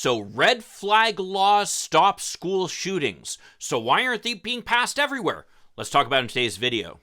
So red flag laws stop school shootings. So why aren't they being passed everywhere? Let's talk about it in today's video.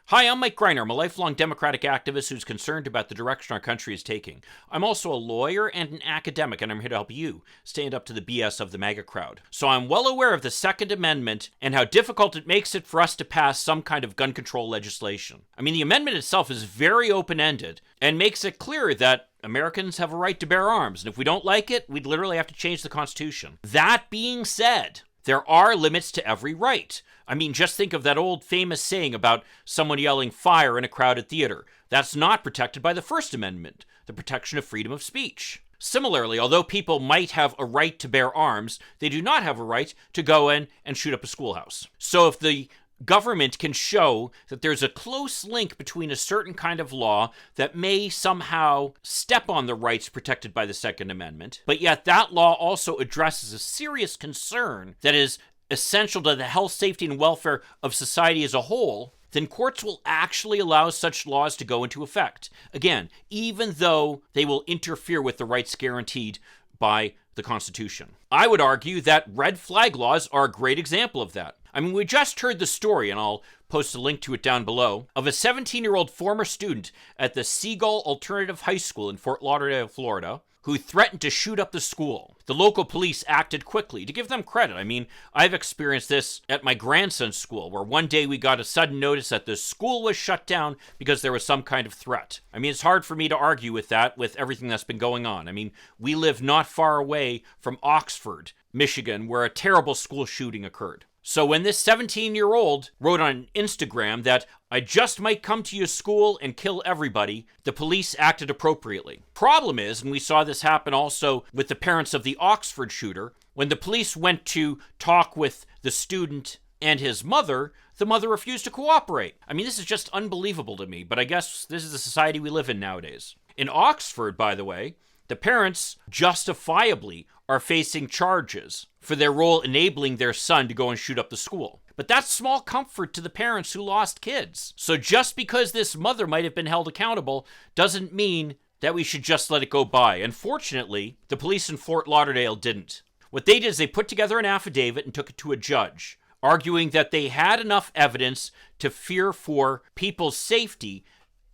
Hi, I'm Mike Greiner. I'm a lifelong Democratic activist who's concerned about the direction our country is taking. I'm also a lawyer and an academic, and I'm here to help you stand up to the BS of the MAGA crowd. So I'm well aware of the Second Amendment and how difficult it makes it for us to pass some kind of gun control legislation. I mean, the amendment itself is very open-ended and makes it clear that Americans have a right to bear arms, and if we don't like it, we'd literally have to change the Constitution. That being said, there are limits to every right. I mean, just think of that old famous saying about someone yelling fire in a crowded theater. That's not protected by the First Amendment, the protection of freedom of speech. Similarly, although people might have a right to bear arms, they do not have a right to go in and shoot up a schoolhouse. So if the government can show that there's a close link between a certain kind of law that may somehow step on the rights protected by the Second Amendment, but yet that law also addresses a serious concern that is essential to the health, safety, and welfare of society as a whole, then courts will actually allow such laws to go into effect. Again, even though they will interfere with the rights guaranteed by the Constitution. I would argue that red flag laws are a great example of that. I mean, we just heard the story, and I'll post a link to it down below, of a 17-year-old former student at the Seagull Alternative High School in Fort Lauderdale, Florida, who threatened to shoot up the school. The local police acted quickly, to give them credit. I mean, I've experienced this at my grandson's school, where one day we got a sudden notice that the school was shut down because there was some kind of threat. I mean, it's hard for me to argue with that, with everything that's been going on. I mean, we live not far away from Oxford, Michigan, where a terrible school shooting occurred. So when this 17-year-old wrote on Instagram that I just might come to your school and kill everybody, the police acted appropriately. Problem is, and we saw this happen also with the parents of the Oxford shooter, when the police went to talk with the student and his mother, the mother refused to cooperate. I mean, this is just unbelievable to me, but I guess this is the society we live in nowadays. In Oxford, by the way, the parents justifiably are facing charges for their role enabling their son to go and shoot up the school. But that's small comfort to the parents who lost kids. So just because this mother might have been held accountable doesn't mean that we should just let it go by. Unfortunately, the police in Fort Lauderdale didn't. What they did is they put together an affidavit and took it to a judge, arguing that they had enough evidence to fear for people's safety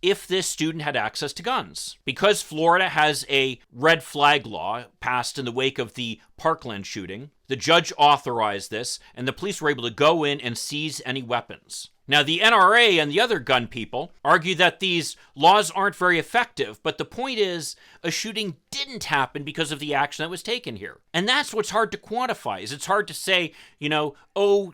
if this student had access to guns. Because Florida has a red flag law passed in the wake of the Parkland shooting, the judge authorized this, and the police were able to go in and seize any weapons. Now, the NRA and the other gun people argue that these laws aren't very effective, but the point is, a shooting didn't happen because of the action that was taken here. And that's what's hard to quantify, is it's hard to say,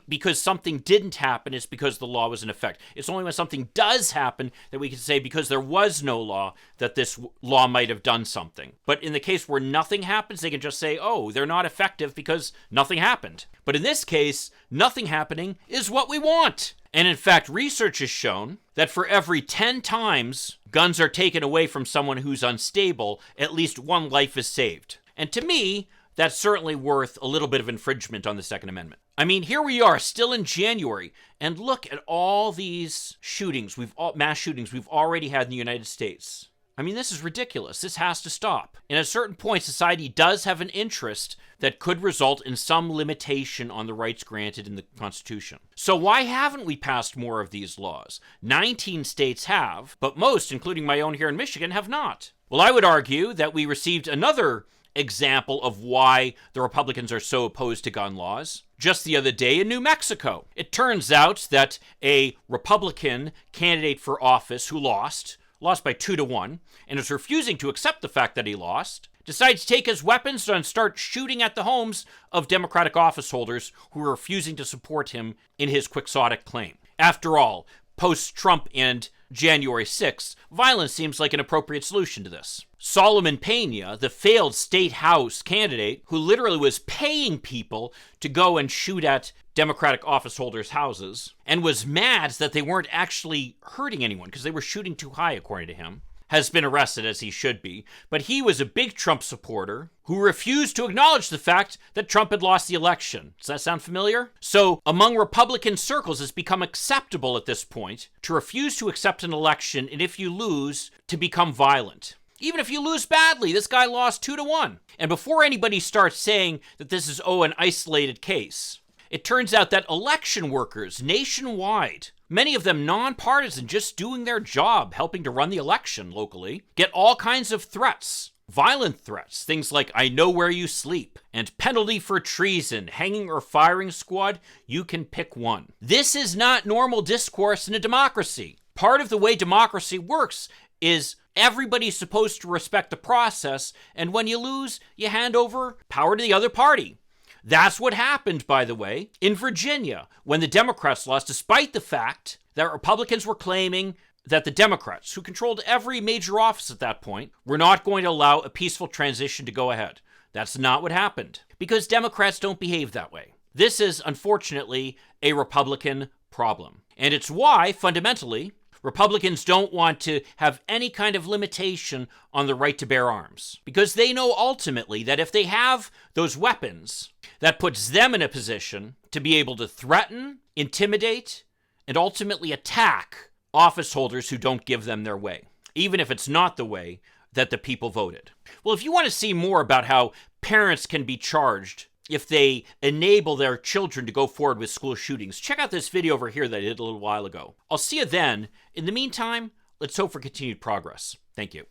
because something didn't happen, it's because the law was in effect. It's only when something does happen that we can say, because there was no law, that this law might have done something. But in the case where nothing happens, they can just say, they're not effective because nothing happened. But in this case, nothing happening is what we want. And in fact, research has shown that for every 10 times guns are taken away from someone who's unstable, at least one life is saved. And to me, that's certainly worth a little bit of infringement on the Second Amendment. I mean, here we are, still in January, and look at all these shootings, mass shootings we've already had in the United States. I mean, this is ridiculous. This has to stop. And at a certain point, society does have an interest that could result in some limitation on the rights granted in the Constitution. So why haven't we passed more of these laws? 19 states have, but most, including my own here in Michigan, have not. Well, I would argue that we received another example of why the Republicans are so opposed to gun laws just the other day in New Mexico. It turns out that a Republican candidate for office who lost by 2-1, and is refusing to accept the fact that he lost, decides to take his weapons and start shooting at the homes of Democratic office holders who are refusing to support him in his quixotic claim. After all, post-Trump and January 6th, violence seems like an appropriate solution to this. Solomon Pena, the failed state house candidate who literally was paying people to go and shoot at Democratic office holders' houses, and was mad that they weren't actually hurting anyone because they were shooting too high, according to him. has been arrested, as he should be, but he was a big Trump supporter who refused to acknowledge the fact that Trump had lost the election. Does that sound familiar? So among Republican circles, it's become acceptable at this point to refuse to accept an election, and if you lose, to become violent. Even if you lose badly, this guy lost 2-1. And before anybody starts saying that this is, an isolated case, it turns out that election workers nationwide, many of them nonpartisan, just doing their job, helping to run the election locally, get all kinds of threats. Violent threats, things like "I know where you sleep," and "penalty for treason, hanging or firing squad, you can pick one." This is not normal discourse in a democracy. Part of the way democracy works is everybody's supposed to respect the process, and when you lose, you hand over power to the other party. That's what happened, by the way, in Virginia, when the Democrats lost, despite the fact that Republicans were claiming that the Democrats, who controlled every major office at that point, were not going to allow a peaceful transition to go ahead. That's not what happened, because Democrats don't behave that way. This is, unfortunately, a Republican problem. And it's why, fundamentally, Republicans don't want to have any kind of limitation on the right to bear arms, because they know ultimately that if they have those weapons, that puts them in a position to be able to threaten, intimidate, and ultimately attack office holders who don't give them their way, even if it's not the way that the people voted. Well, if you want to see more about how parents can be charged if they enable their children to go forward with school shootings, check out this video over here that I did a little while ago. I'll see you then. In the meantime, let's hope for continued progress. Thank you.